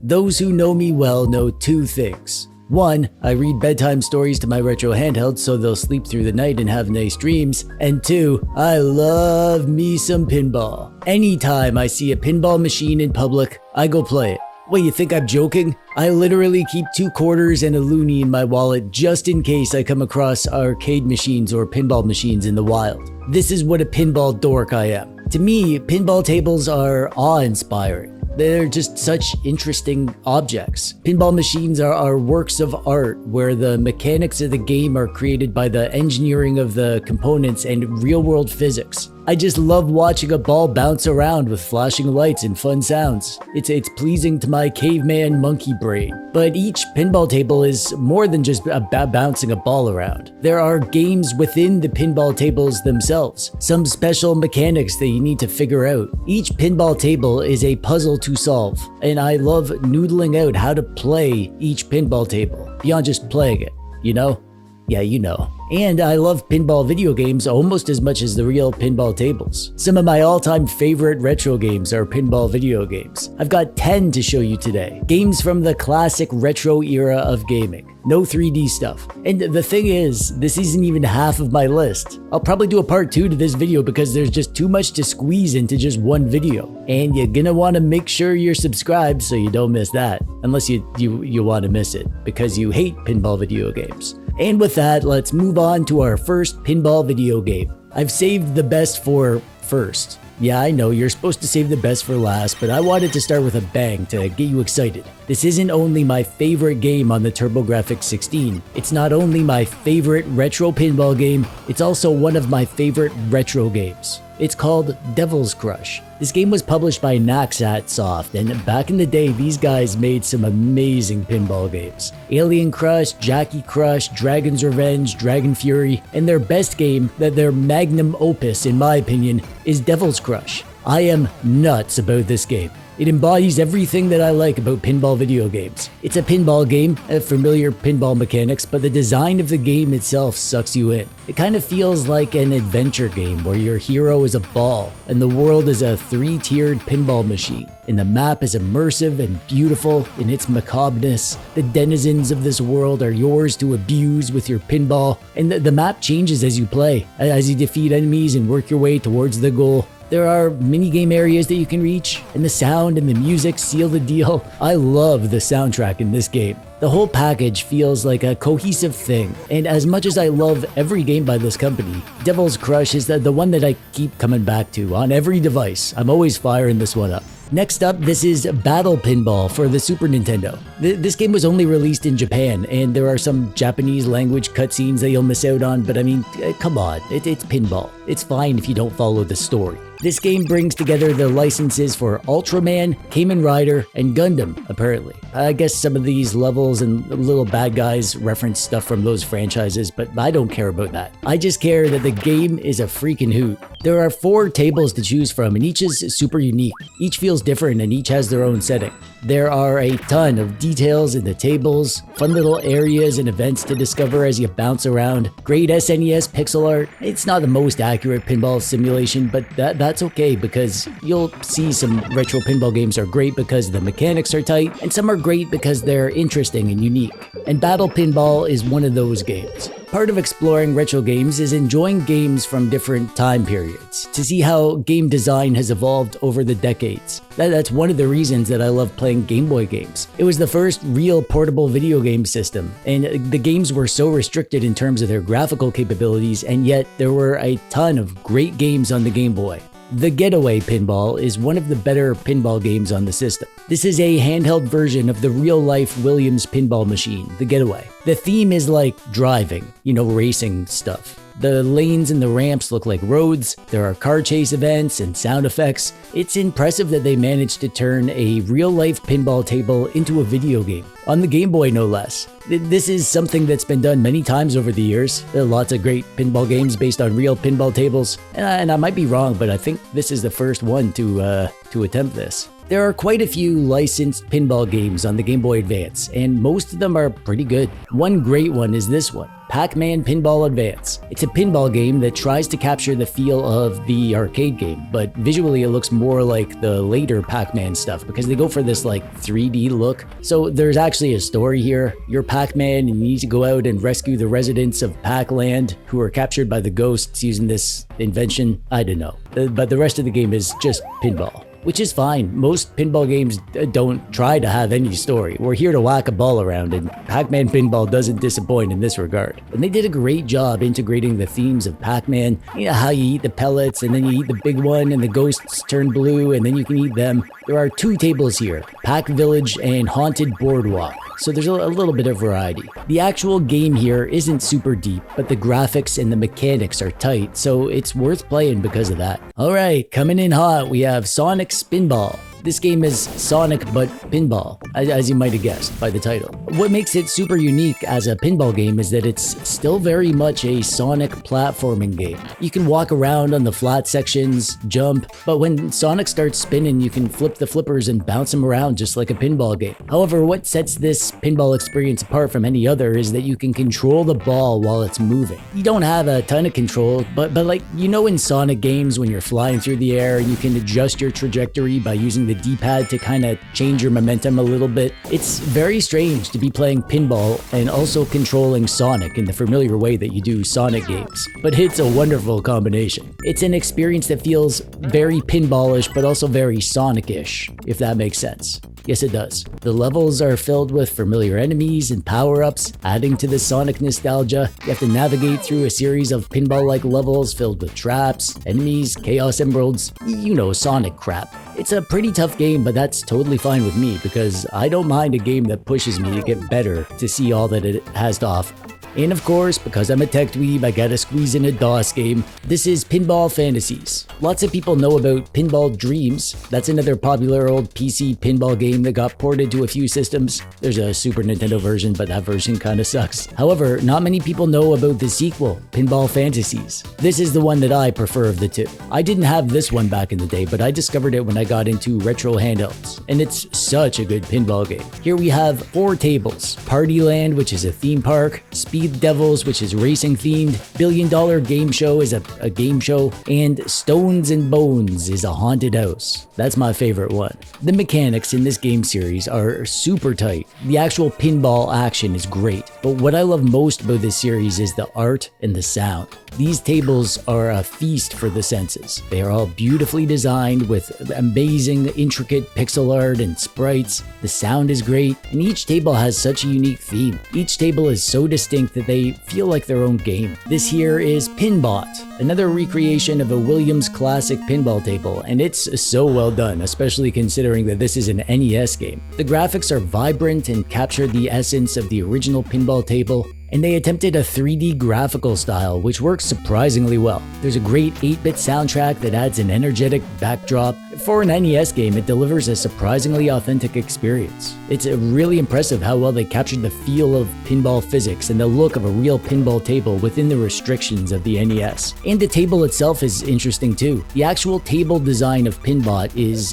Those who know me well know two things. One, I read bedtime stories to my retro handhelds so they'll sleep through the night and have nice dreams. And two, I love me some pinball. Anytime I see a pinball machine in public, I go play it. Wait, you think I'm joking? I literally keep 2 quarters and a loonie in my wallet just in case I come across arcade machines or pinball machines in the wild. This is what a pinball dork I am. To me, pinball tables are awe-inspiring. They're just such interesting objects. Pinball machines are works of art where the mechanics of the game are created by the engineering of the components and real-world physics. I just love watching a ball bounce around with flashing lights and fun sounds. It's pleasing to my caveman monkey brain. But each pinball table is more than just about bouncing a ball around. There are games within the pinball tables themselves, some special mechanics that you need to figure out. Each pinball table is a puzzle to solve, and I love noodling out how to play each pinball table, beyond just playing it, you know? Yeah, you know. And I love pinball video games almost as much as the real pinball tables. Some of my all-time favorite retro games are pinball video games. I've got 10 to show you today. Games from the classic retro era of gaming. No 3D stuff. And the thing is, this isn't even half of my list. I'll probably do a part 2 to this video because there's just too much to squeeze into just one video. And you're gonna wanna make sure you're subscribed so you don't miss that. Unless you wanna miss it because you hate pinball video games. And with that, let's move on to our first pinball video game. I've saved the best for first. Yeah, I know you're supposed to save the best for last, but I wanted to start with a bang to get you excited. This isn't only my favorite game on the TurboGrafx 16, it's not only my favorite retro pinball game, it's also one of my favorite retro games. It's called Devil's Crush. This game was published by Nonexisting, and back in the day, these guys made some amazing pinball games. Alien Crush, Jackie Crush, Dragon's Revenge, Dragon Fury, and their best game, their magnum opus in my opinion, is Devil's Crush. I am nuts about this game. It embodies everything that I like about pinball video games. It's a pinball game, familiar pinball mechanics, but the design of the game itself sucks you in. It kind of feels like an adventure game where your hero is a ball, and the world is a 3-tiered pinball machine. And the map is immersive and beautiful in its macabreness. The denizens of this world are yours to abuse with your pinball, and the map changes as you play, as you defeat enemies and work your way towards the goal. There are minigame areas that you can reach, and the sound and the music seal the deal. I love the soundtrack in this game. The whole package feels like a cohesive thing, and as much as I love every game by this company, Devil's Crush is the one that I keep coming back to on every device. I'm always firing this one up. Next up, this is Battle Pinball for the Super Nintendo. This game was only released in Japan, and there are some Japanese language cutscenes that you'll miss out on, but I mean, come on, it's pinball. It's fine if you don't follow the story. This game brings together the licenses for Ultraman, Kamen Rider, and Gundam, apparently. I guess some of these levels and little bad guys reference stuff from those franchises, but I don't care about that. I just care that the game is a freaking hoot. There are 4 tables to choose from, and each is super unique. Each feels different, and each has their own setting. There are a ton of details in the tables, fun little areas and events to discover as you bounce around, great SNES pixel art. It's not the most accurate pinball simulation, but that's okay because you'll see some retro pinball games are great because the mechanics are tight, and some are great because they're interesting and unique. And Battle Pinball is one of those games. Part of exploring retro games is enjoying games from different time periods, to see how game design has evolved over the decades. That's one of the reasons that I love playing Game Boy games. It was the first real portable video game system, and the games were so restricted in terms of their graphical capabilities, and yet there were a ton of great games on the Game Boy. The Getaway Pinball is one of the better pinball games on the system. This is a handheld version of the real-life Williams pinball machine, the Getaway. The theme is like driving, racing stuff. The lanes and the ramps look like roads, there are car chase events and sound effects. It's impressive that they managed to turn a real-life pinball table into a video game, on the Game Boy no less. This is something that's been done many times over the years. There are lots of great pinball games based on real pinball tables, and I might be wrong, but I think this is the first one to attempt this. There are quite a few licensed pinball games on the Game Boy Advance, and most of them are pretty good. One great one is this one, Pac-Man Pinball Advance. It's a pinball game that tries to capture the feel of the arcade game, but visually it looks more like the later Pac-Man stuff because they go for this like 3D look. So there's actually a story here. You're Pac-Man and you need to go out and rescue the residents of Pac-Land who are captured by the ghosts using this invention. I don't know. But the rest of the game is just pinball, which is fine. Most pinball games don't try to have any story. We're here to whack a ball around, and Pac-Man Pinball doesn't disappoint in this regard. And they did a great job integrating the themes of Pac-Man. You know how you eat the pellets, and then you eat the big one, and the ghosts turn blue, and then you can eat them. There are 2 tables here, Pac Village and Haunted Boardwalk. So there's a little bit of variety. The actual game here isn't super deep, but the graphics and the mechanics are tight, so it's worth playing because of that. Alright, coming in hot, we have Sonic Spinball. This game is Sonic but pinball, as you might have guessed by the title. What makes it super unique as a pinball game is that it's still very much a Sonic platforming game. You can walk around on the flat sections, jump, but when Sonic starts spinning, you can flip the flippers and bounce them around just like a pinball game. However, what sets this pinball experience apart from any other is that you can control the ball while it's moving. You don't have a ton of control, but like, you know, in Sonic games when you're flying through the air, you can adjust your trajectory by using the D-pad to kind of change your momentum a little bit. It's very strange to be playing pinball and also controlling Sonic in the familiar way that you do Sonic games, but it's a wonderful combination. It's an experience that feels very pinballish but also very Sonic-ish, if that makes sense. Yes, it does. The levels are filled with familiar enemies and power-ups, adding to the Sonic nostalgia. You have to navigate through a series of pinball-like levels filled with traps, enemies, chaos emeralds, you know, Sonic crap. It's a pretty tough game, but that's totally fine with me because I don't mind a game that pushes me to get better to see all that it has to offer. And of course, because I'm a TechDweeb, I gotta squeeze in a DOS game. This is Pinball Fantasies. Lots of people know about Pinball Dreams. That's another popular old PC pinball game that got ported to a few systems. There's a Super Nintendo version, but that version kinda sucks. However, not many people know about the sequel, Pinball Fantasies. This is the one that I prefer of the 2. I didn't have this one back in the day, but I discovered it when I got into retro handhelds, and it's such a good pinball game. Here we have 4 tables. Partyland, which is a theme park, Speed Devils, which is racing themed, $1 Billion Game Show is a game show, and Stones and Bones is a haunted house. That's my favorite one. The mechanics in this game series are super tight. The actual pinball action is great, but what I love most about this series is the art and the sound. These tables are a feast for the senses. They are all beautifully designed with amazing, intricate pixel art and sprites. The sound is great, and each table has such a unique theme. Each table is so distinct that they feel like their own game. This here is Pinbot, another recreation of a Williams classic pinball table, and it's so well done, especially considering that this is an NES game. The graphics are vibrant and capture the essence of the original pinball table, and they attempted a 3D graphical style, which works surprisingly well. There's a great 8-bit soundtrack that adds an energetic backdrop. For an NES game, it delivers a surprisingly authentic experience. It's really impressive how well they captured the feel of pinball physics and the look of a real pinball table within the restrictions of the NES. And the table itself is interesting too. The actual table design of Pinbot is,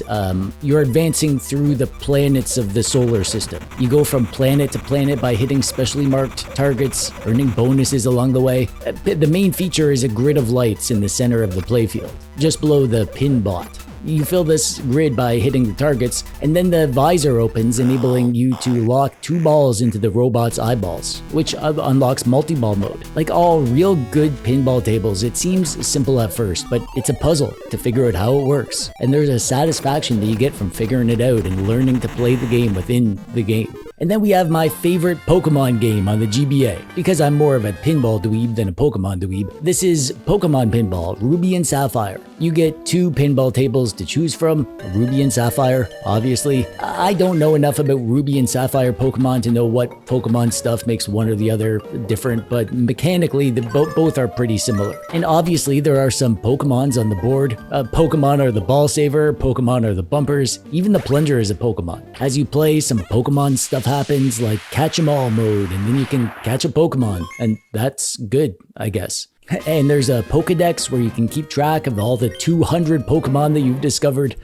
you're advancing through the planets of the solar system. You go from planet to planet by hitting specially marked targets, earning bonuses along the way. The main feature is a grid of lights in the center of the playfield, just below the Pinbot. You fill this grid by hitting the targets, and then the visor opens, enabling you to lock 2 balls into the robot's eyeballs, which unlocks multi-ball mode. Like all real good pinball tables, it seems simple at first, but it's a puzzle to figure out how it works, and there's a satisfaction that you get from figuring it out and learning to play the game within the game. And then we have my favorite Pokemon game on the GBA. Because I'm more of a pinball dweeb than a Pokemon dweeb, this is Pokemon Pinball, Ruby and Sapphire. You get 2 pinball tables to choose from, Ruby and Sapphire, obviously. I don't know enough about Ruby and Sapphire Pokemon to know what Pokemon stuff makes one or the other different, but mechanically, both are pretty similar. And obviously, there are some Pokemons on the board. Pokemon are the ball saver, Pokemon are the bumpers, even the plunger is a Pokemon. As you play, some Pokemon stuff happens, like catch 'em all mode, and then you can catch a Pokemon, and that's good, I guess. And there's a Pokedex where you can keep track of all the 200 Pokemon that you've discovered.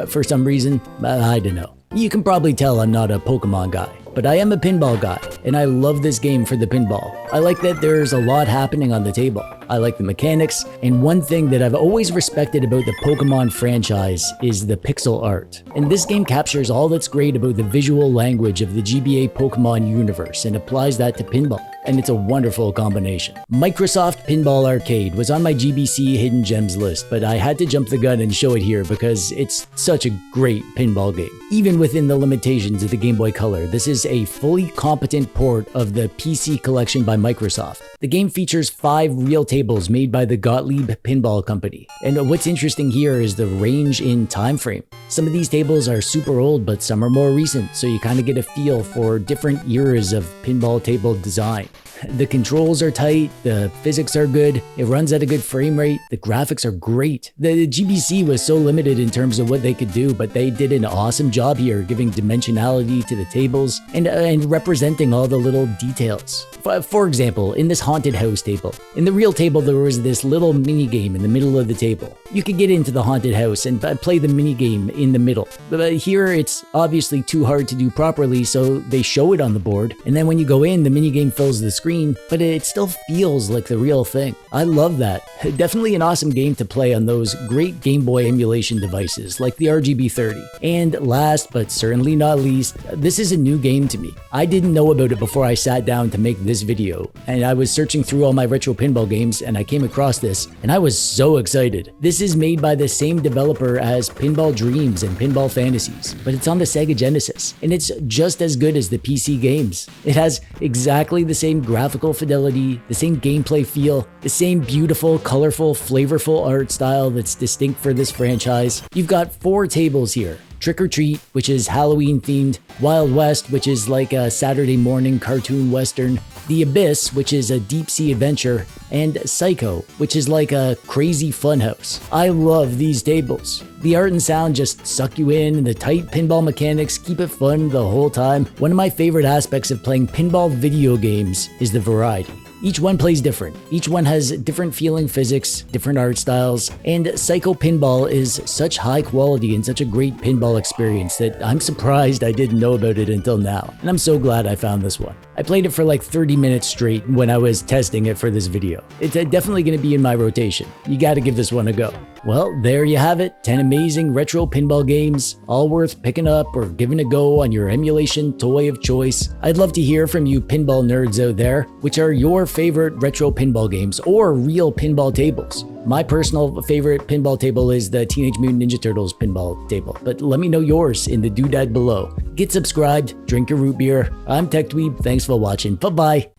for some reason. I don't know. You can probably tell I'm not a Pokemon guy, but I am a pinball guy, and I love this game for the pinball. I like that there's a lot happening on the table. I like the mechanics, and one thing that I've always respected about the Pokemon franchise is the pixel art. And this game captures all that's great about the visual language of the GBA Pokemon universe and applies that to pinball. And it's a wonderful combination. Microsoft Pinball Arcade was on my GBC Hidden Gems list, but I had to jump the gun and show it here because it's such a great pinball game. Even within the limitations of the Game Boy Color, this is a fully competent port of the PC collection by Microsoft. The game features 5 real tables made by the Gottlieb Pinball Company. And what's interesting here is the range in time frame. Some of these tables are super old, but some are more recent, so you kind of get a feel for different eras of pinball table design. The controls are tight, the physics are good, it runs at a good frame rate, the graphics are great. The GBC was so limited in terms of what they could do, but they did an awesome job here giving dimensionality to the tables and representing all the little details. For example, in this haunted house table, in the real table there was this little mini game in the middle of the table. You could get into the haunted house and play the mini game in the middle. But here it's obviously too hard to do properly, so they show it on the board, and then when you go in, the mini game fills the screen, but it still feels like the real thing. I love that. Definitely an awesome game to play on those great Game Boy emulation devices like the RGB30. And last but certainly not least, this is a new game to me. I didn't know about it before I sat down to make this video, and I was searching through all my retro pinball games and I came across this, and I was so excited. This is made by the same developer as Pinball Dreams and Pinball Fantasies, but it's on the Sega Genesis, and it's just as good as the PC games. It has exactly the same graphical fidelity, the same gameplay feel, the same beautiful, colorful, flavorful art style that's distinct for this franchise. You've got 4 tables here. Trick or Treat, which is Halloween themed, Wild West, which is like a Saturday morning cartoon western, The Abyss, which is a deep sea adventure, and Psycho, which is like a crazy funhouse. I love these tables. The art and sound just suck you in, and the tight pinball mechanics keep it fun the whole time. One of my favorite aspects of playing pinball video games is the variety. Each one plays different. Each one has different feeling physics, different art styles, and Psycho Pinball is such high quality and such a great pinball experience that I'm surprised I didn't know about it until now, and I'm so glad I found this one. I played it for like 30 minutes straight when I was testing it for this video. It's definitely going to be in my rotation. You gotta give this one a go. Well, there you have it, 10 amazing retro pinball games, all worth picking up or giving a go on your emulation toy of choice. I'd love to hear from you pinball nerds out there, which are your favorite retro pinball games or real pinball tables. My personal favorite pinball table is the Teenage Mutant Ninja Turtles pinball table, but let me know yours in the doodad below. Get subscribed, drink your root beer. I'm TechDweeb, thanks for watching, bye-bye.